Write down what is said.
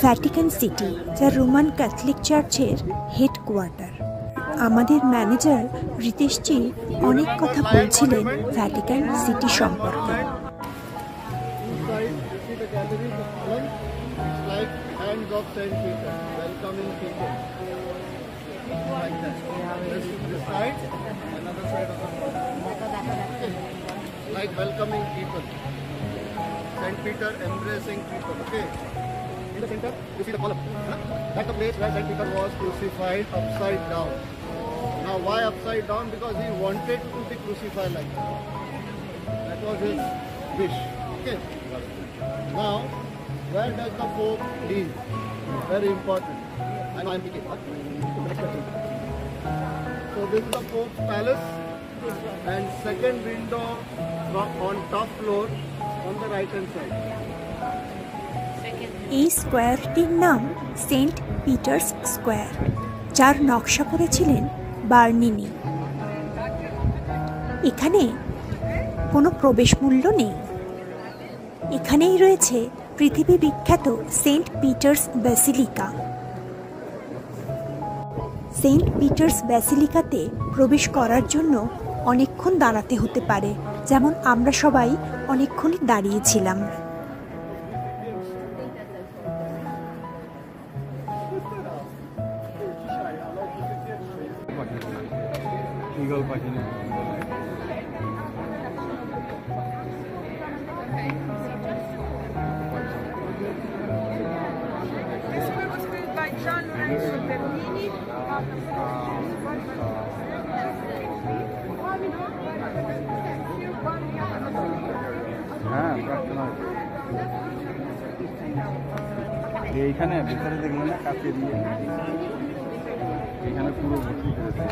Vatican city, যা Roman Catholic চার্চের headquarter. আমাদের ম্যানেজার রিতেশজি অনেক কথা বলছিলেন ভ্যাটিকান সিটি সম্পর্কে। Like welcoming people, Saint Peter embracing people. Okay, in the center you see the column. That's the place where Saint Peter was crucified upside down. Now why upside down? Because he wanted to be crucified like that. That was his wish. Okay. Now where does the Pope live? Very important. I know I'm picking. So this is the Pope's palace. And second window on top floor on the right hand side. এই স্কোয়ারটির নাম Saint Peter's square, যার নকশা করেছিলেন বার্নিনি। এখানে কোনো প্রবেশ মূল্য নেই। এখানেই রয়েছে পৃথিবী বিখ্যাত St Peter's Basilica. St Peter's ব্যাসিলিকাতে প্রবেশ করার জন্য অনেকক্ষণ দাঁড়াতে হতে পারে, যেমন আমরা সবাই অনেকক্ষণ দাঁড়িয়েছিলাম। এইখানে ভিতরে দেখলেন না কাছে দিয়ে এখানে পুরো ভর্তি করেছে।